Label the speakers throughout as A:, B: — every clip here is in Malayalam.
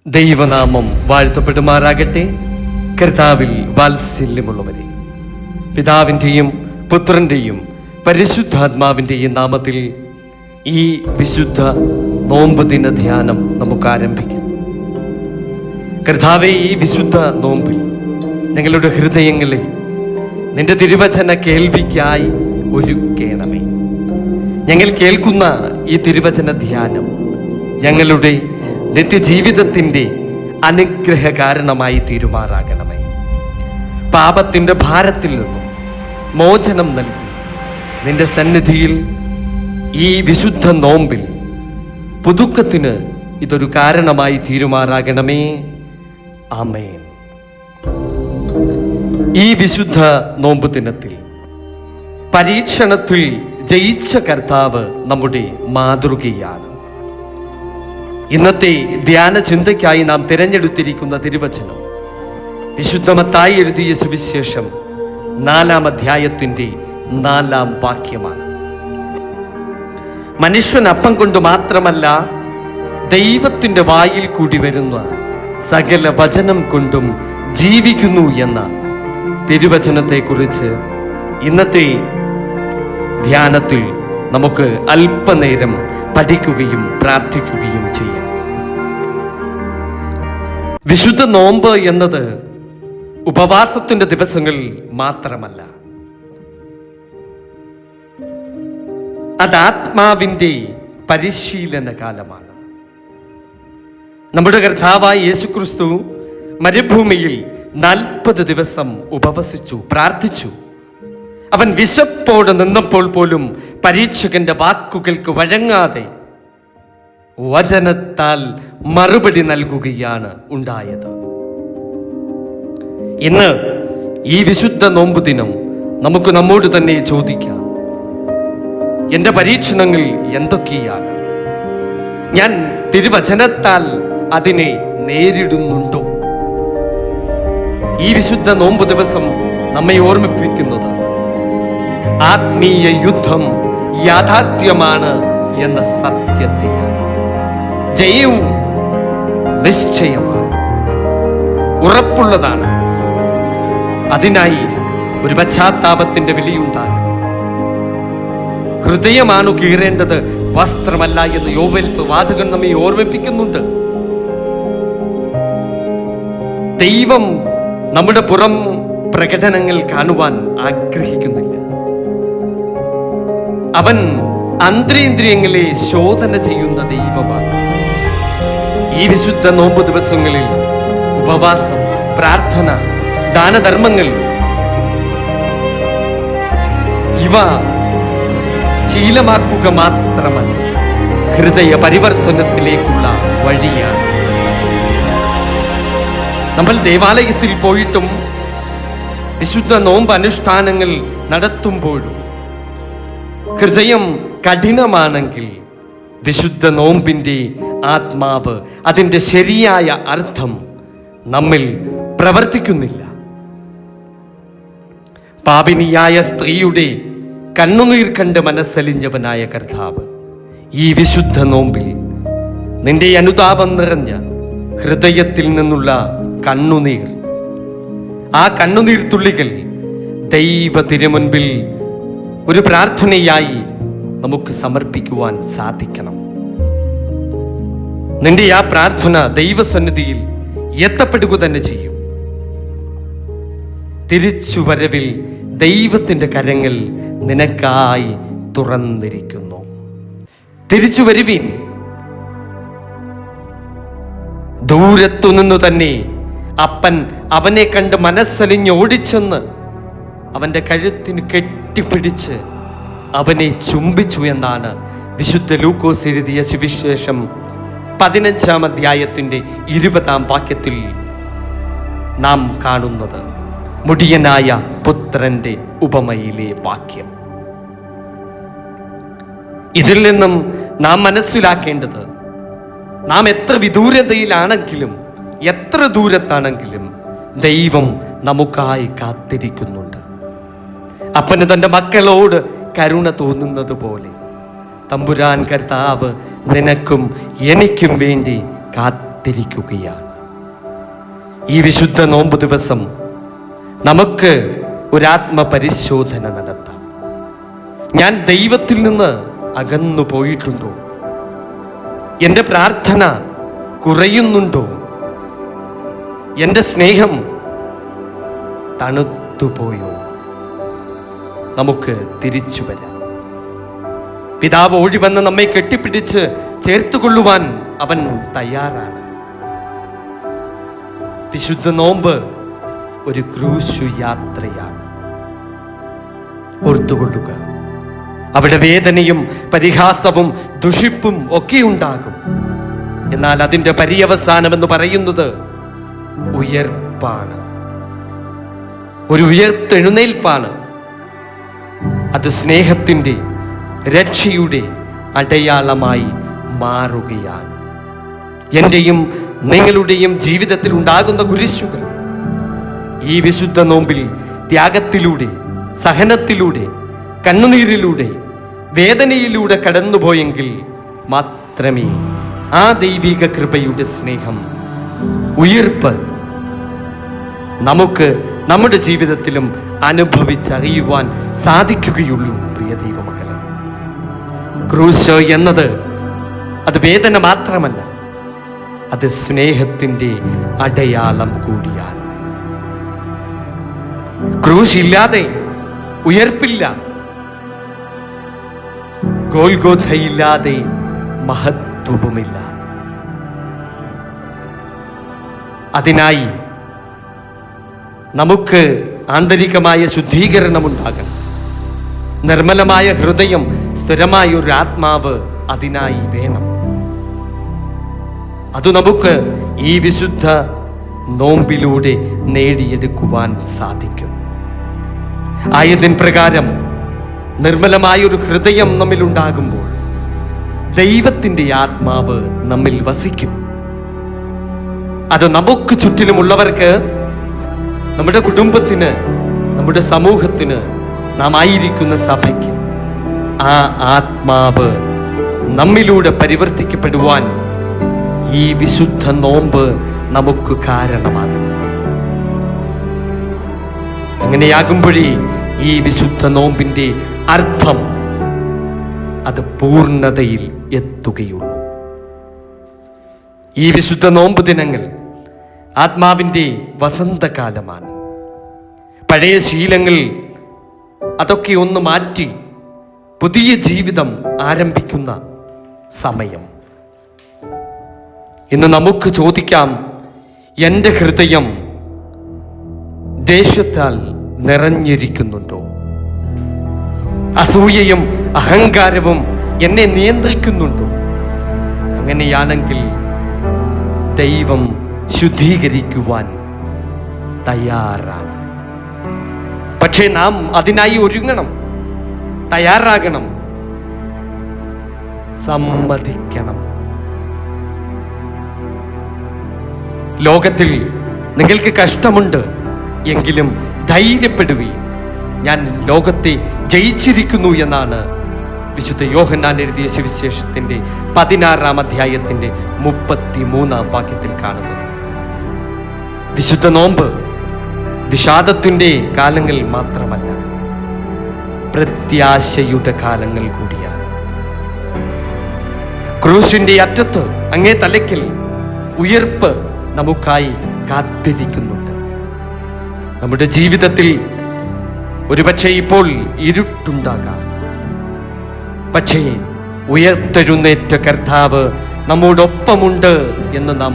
A: ദൈവനാമം വാഴ്ത്തപ്പെടുമാറാകട്ടെ. കർത്താവിൽ വാത്സല്യമുള്ളവരെ, പിതാവിൻ്റെയും പുത്രൻ്റെയും പരിശുദ്ധാത്മാവിൻ്റെയും നാമത്തിൽ ഈ വിശുദ്ധ നോമ്പ് ദിന ധ്യാനം നമുക്ക് ആരംഭിക്കാം. കർത്താവെ, ഈ വിശുദ്ധ നോമ്പിൽ ഞങ്ങളുടെ ഹൃദയങ്ങളെ നിന്റെ തിരുവചന കേൾവിക്കായി ഒരുക്കേണമേ. ഞങ്ങൾ കേൾക്കുന്ന ഈ തിരുവചന ധ്യാനം ഞങ്ങളുടെ നിത്യജീവിതത്തിൻ്റെ അനുഗ്രഹ കാരണമായി തീരുമാറാകണമേ. പാപത്തിൻ്റെ ഭാരത്തിൽ നിന്നും മോചനം നൽകി നിന്റെ സന്നിധിയിൽ ഈ വിശുദ്ധ നോമ്പിൽ പുതുക്കത്തിന് ഇതൊരു കാരണമായി തീരുമാറാകണമേ. ആമേൻ. ഈ വിശുദ്ധ നോമ്പ് ദിനത്തിൽ പരീക്ഷണത്തിൽ ജയിച്ച കർത്താവ് നമ്മുടെ മാതൃകയാണ്. ഇന്നത്തെ ധ്യാന ചിന്തയ്ക്കായി നാം തിരഞ്ഞെടുത്തിരിക്കുന്ന തിരുവചനം വിശുദ്ധ മത്തായി എഴുതിയ സുവിശേഷം 4-ാം അധ്യായത്തിൻ്റെ 4-ാം വാക്യമാണ്. മനുഷ്യൻ അപ്പം കൊണ്ട് മാത്രമല്ല, ദൈവത്തിൻ്റെ വായിൽ കൂടി വരുന്ന സകല വചനം കൊണ്ടും ജീവിക്കുന്നു എന്ന തിരുവചനത്തെക്കുറിച്ച് ഇന്നത്തെ ധ്യാനത്തിൽ നമുക്ക് അല്പനേരം പഠിക്കുകയും പ്രാർത്ഥിക്കുകയും ചെയ്യാം. വിശുദ്ധ നോമ്പ് എന്നത് ഉപവാസത്തിന്റെ ദിവസങ്ങൾ മാത്രമല്ല, അത് ആത്മാവിൻ്റെ പരിശീലന കാലമാണ്. നമ്മുടെ കർത്താവായ യേശുക്രിസ്തു മരുഭൂമിയിൽ 40 ദിവസം ഉപവസിച്ചു, പ്രാർത്ഥിച്ചു. അവൻ വിശപ്പോടെ നിന്നപ്പോൾ പോലും പരീക്ഷകന്റെ വാക്കുകൾക്ക് വഴങ്ങാതെ വചനത്താൽ മറുപടി നൽകുകയാണ് ഉണ്ടായത്. ഇന്ന് ഈ വിശുദ്ധ നോമ്പ് ദിനം നമുക്ക് നമ്മോട് തന്നെ ചോദിക്കാം, എൻ്റെ പരീക്ഷണങ്ങൾ എന്തൊക്കെയാണ്? ഞാൻ തിരുവചനത്താൽ അതിനെ നേരിടുന്നുണ്ടോ? ഈ വിശുദ്ധ നോമ്പ് ദിവസം നമ്മെ ഓർമ്മിപ്പിക്കുന്നത് ആത്മീയ യുദ്ധം യാഥാർത്ഥ്യമാണ് എന്ന സത്യത്തെയാണ്. ജയവും നിശ്ചയമാണ്, ഉറപ്പുള്ളതാണ്. അതിനായി ഒരു പശ്ചാത്താപത്തിന്റെ വിളിയുണ്ടാകും. ഹൃദയമാണ് കീറേണ്ടത്, വസ്ത്രമല്ല എന്ന് യോവേൽ പ്രവാചകൻ നമ്മെ ഓർമ്മിപ്പിക്കുന്നുണ്ട്. ദൈവം നമ്മുടെ പുറം പ്രകടനങ്ങൾ കാണുവാൻ ആഗ്രഹിക്കുന്നില്ല. അവൻ അന്തരേന്ദ്രിയങ്ങളെ ശോധന ചെയ്യുന്ന ദൈവമാണ്. ഈ വിശുദ്ധ നോമ്പ് ദിവസങ്ങളിൽ ഉപവാസം, പ്രാർത്ഥന, ദാനധർമ്മങ്ങൾ ഇവ ശീലമാക്കുക മാത്രമല്ല, ഹൃദയ പരിവർത്തനത്തിലേക്കുള്ള വഴിയാണ്. നമ്മൾ ദേവാലയത്തിൽ പോയിട്ടും വിശുദ്ധ നോമ്പ് അനുഷ്ഠാനങ്ങൾ നടത്തുമ്പോഴും ഹൃദയം കഠിനമാണെങ്കിൽ വിശുദ്ധ നോമ്പിൻ്റെ ആത്മാവ്, അതിൻ്റെ ശരിയായ അർത്ഥം നമ്മിൽ പ്രവർത്തിക്കുന്നില്ല. പാപിനിയായ സ്ത്രീയുടെ കണ്ണുനീർ കണ്ട് മനസ്സലിഞ്ഞവനായ കർത്താവ് ഈ വിശുദ്ധ നോമ്പിൽ നിന്റെ അനുതാപം നിറഞ്ഞ ഹൃദയത്തിൽ നിന്നുള്ള കണ്ണുനീർ, ആ കണ്ണുനീർ തുള്ളികൾ ദൈവ തിരുമുൻപിൽ ഒരു പ്രാർത്ഥനയായി നമുക്ക് സമർപ്പിക്കുവാൻ സാധിക്കണം. നിന്റെ ആ പ്രാർത്ഥന ദൈവസന്നിധിയിൽ എത്തപ്പെടുക തന്നെ ചെയ്യും. തിരിച്ചുവരവിൽ ദൈവത്തിൻ്റെ കരങ്ങൾ നിനക്കായി തുറന്നിരിക്കുന്നു. തിരിച്ചു വരുവിൻ. ദൂരത്തുനിന്നു തന്നെ അപ്പൻ അവനെ കണ്ട് മനസ്സലിഞ്ഞ് ഓടിച്ചെന്ന് അവൻ്റെ കഴുത്തിന് കെട്ടിപ്പിടിച്ച് അവനെ ചുംബിച്ചു എന്നാണ് വിശുദ്ധ ലൂക്കോസ് എഴുതിയ സുവിശേഷം 15-ാം അധ്യായത്തിൻ്റെ 20-ാം വാക്യത്തിൽ നാം കാണുന്നത്. മുടിയനായ പുത്രന്റെ ഉപമയിലെ വാക്യം. ഇതിൽ നിന്നും നാം മനസ്സിലാക്കേണ്ടത്, നാം എത്ര വിദൂരതയിലാണെങ്കിലും, എത്ര ദൂരത്താണെങ്കിലും ദൈവം നമുക്കായി കാത്തിരിക്കുന്നുണ്ട്. അപ്പന് തൻ്റെ മക്കളോട് കരുണ തോന്നുന്നത് പോലെ തമ്പുരാൻ കർത്താവ് നിനക്കും എനിക്കും വേണ്ടി കാത്തിരിക്കുന്നു. കാത്തിരിക്കുകയാണ്. ഈ വിശുദ്ധ നോമ്പ് ദിവസം നമുക്ക് ഒരാത്മപരിശോധന നടത്താം. ഞാൻ ദൈവത്തിൽ നിന്ന് അകന്നു പോയിട്ടുണ്ടോ? എൻ്റെ പ്രാർത്ഥന കുറയുന്നുണ്ടോ? എൻ്റെ സ്നേഹം തണുത്തുപോയോ? നമുക്ക് തിരിച്ചു വരാം. പിതാവ് ഓടി വന്ന് നമ്മെ കെട്ടിപ്പിടിച്ച് ചേർത്തുകൊള്ളുവാൻ അവൻ തയ്യാറാണ്. വിശുദ്ധ നോമ്പ് ഒരു ക്രൂശു യാത്രയാണ്. ഓർത്തുകൊള്ളുക, അവിടെ വേദനയും പരിഹാസവും ദുഷിപ്പും ഒക്കെ ഉണ്ടാകും. എന്നാൽ അതിൻ്റെ പര്യവസാനം എന്ന് പറയുന്നത് ഉയർപ്പാണ്, ഒരു ഉയർത്തെഴുന്നേൽപ്പാണ്. അത് സ്നേഹത്തിൻ്റെ, രക്ഷയുടെ അടയാളമായി മാറുകയാണ്. എൻ്റെയും നിങ്ങളുടെയും ജീവിതത്തിൽ ഉണ്ടാകുന്ന കുരിശുകൾ ഈ വിശുദ്ധ നോമ്പിൽ ത്യാഗത്തിലൂടെ, സഹനത്തിലൂടെ, കണ്ണുനീരിലൂടെ, വേദനയിലൂടെ കടന്നുപോയെങ്കിൽ മാത്രമേ ആ ദൈവിക കൃപയുടെ സ്നേഹം, ഉയർപ്പ് നമുക്ക് നമ്മുടെ ജീവിതത്തിലും അനുഭവിച്ചറിയുവാൻ സാധിക്കുകയുള്ളൂ. പ്രിയ ദൈവമക്കളെ, ക്രൂശ് എന്നത് അത് വേദന മാത്രമല്ല, അത് സ്നേഹത്തിൻ്റെ അടയാളം കൂടിയാണ്. ക്രൂശ് ഇല്ലാതെ ഉയർപ്പില്ല, ഗോൽഗോഥയില്ലാതെ മഹത്വവുമില്ല. അതിനായി നമുക്ക് ആന്തരികമായ ശുദ്ധീകരണം ഉണ്ടാകണം. നിർമ്മലമായ ഹൃദയം, സ്ഥിരമായ ഒരു ആത്മാവ് അതിനായി വേണം. അത് നമുക്ക് ഈ വിശുദ്ധ നോമ്പിലൂടെ നേടിയെടുക്കുവാൻ സാധിക്കും. ആയതിൻ പ്രകാരം നിർമ്മലമായ ഒരു ഹൃദയം നമ്മിൽ ഉണ്ടാകുമ്പോൾ ദൈവത്തിൻ്റെ ആത്മാവ് നമ്മിൽ വസിക്കും. അത് നമുക്ക് ചുറ്റിലുമുള്ളവർക്ക്, നമ്മുടെ കുടുംബത്തിന്, നമ്മുടെ സമൂഹത്തിന്, നാം ആയിരിക്കുന്ന സഭയ്ക്ക് ആ ആത്മാവ് നമ്മിലൂടെ പരിവർത്തിക്കപ്പെടുവാൻ ഈ വിശുദ്ധ നോമ്പ് നമുക്ക് കാരണമാകും. അങ്ങനെയാകുമ്പോഴേ ഈ വിശുദ്ധ നോമ്പിൻ്റെ അർത്ഥം അത് പൂർണ്ണതയിൽ എത്തുകയുള്ളൂ. ഈ വിശുദ്ധ നോമ്പ് ദിനങ്ങൾ ആത്മാവിൻ്റെ വസന്തകാലമാണ്. പഴയ ശീലങ്ങൾ അതൊക്കെ ഒന്ന് മാറ്റി പുതിയ ജീവിതം ആരംഭിക്കുന്ന സമയം. ഇന്ന് നമുക്ക് ചോദിക്കാം, എൻ്റെ ഹൃദയം ദേഷ്യത്താൽ നിറഞ്ഞിരിക്കുന്നുണ്ടോ? അസൂയയും അഹങ്കാരവും എന്നെ നിയന്ത്രിക്കുന്നുണ്ടോ? അങ്ങനെയാണെങ്കിൽ ദൈവം ശുദ്ധീകരിക്കുവാൻ തയ്യാറാണ്. പക്ഷേ നാം അതിനായി ഒരുങ്ങണം, തയ്യാറാകണം, സമ്മതിക്കണം. ലോകത്തിൽ നിങ്ങൾക്ക് കഷ്ടമുണ്ട് എങ്കിലും ധൈര്യപ്പെടുവീൻ, ഞാൻ ലോകത്തെ ജയിച്ചിരിക്കുന്നു എന്നാണ് വിശുദ്ധ യോഹന്നാൻ എഴുതിയ സുവിശേഷത്തിന്റെ 16-ാം അധ്യായത്തിന്റെ 33-ാം വാക്യത്തിൽ കാണുന്നത്. വിശുദ്ധ നോമ്പ് വിഷാദത്തിന്റെ കാലങ്ങൾ മാത്രമല്ല, പ്രത്യാശയുടെ കാലങ്ങൾ കൂടിയാണ്. ക്രൂശിന്റെ അറ്റത്ത്, അങ്ങേ തലയ്ക്കൽ ഉയർപ്പ് നമുക്കായി കാത്തിരിക്കുന്നുണ്ട്. നമ്മുടെ ജീവിതത്തിൽ ഒരുപക്ഷെ ഇപ്പോൾ ഇരുട്ടുണ്ടാകാം, പക്ഷേ ഉയർത്തെഴുന്നേറ്റ കർത്താവ് നമ്മോടൊപ്പമുണ്ട് എന്ന് നാം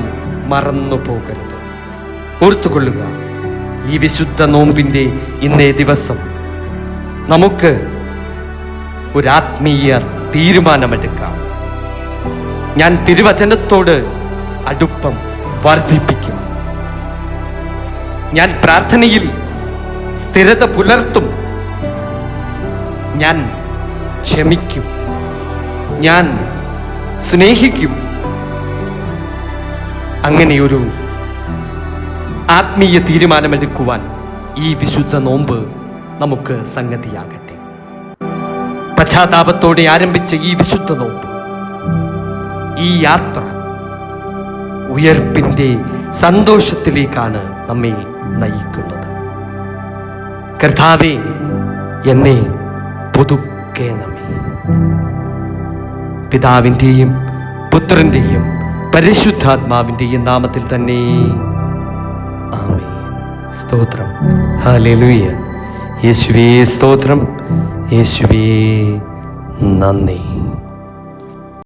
A: മറന്നു പോകരുത്. ഓർത്തുകൊള്ളുക, ഈ വിശുദ്ധ നോമ്പിൻ്റെ ഇന്നേ ദിവസം നമുക്ക് ഒരാത്മീയ തീരുമാനമെടുക്കാം. ഞാൻ തിരുവചനത്തോട് അടുപ്പം വർദ്ധിപ്പിക്കും. ഞാൻ പ്രാർത്ഥനയിൽ സ്ഥിരത പുലർത്തും. ഞാൻ ക്ഷമിക്കും. ഞാൻ സ്നേഹിക്കും. അങ്ങനെയൊരു ആത്മീയ തീരുമാനമെടുക്കുവാൻ ഈ വിശുദ്ധ നോമ്പ് നമുക്ക് സംഗതിയാകട്ടെ. പശ്ചാത്താപത്തോടെ ആരംഭിച്ച ഈ വിശുദ്ധ നോമ്പ്, ഈ യാത്ര ഉയർപ്പിൻ്റെ സന്തോഷത്തിലേക്കാണ് നമ്മെ നയിക്കുന്നത്. കർത്താവേ, എന്നെ പുതുക്കേണമേ. പിതാവിൻ്റെയും പുത്രൻ്റെയും പരിശുദ്ധാത്മാവിൻ്റെയും നാമത്തിൽ തന്നെ ആമേൻ. സ്തോത്രം. ഹല്ലേലൂയ. യേശുവേ സ്തോത്രം. യേശുവേ നന്ദി.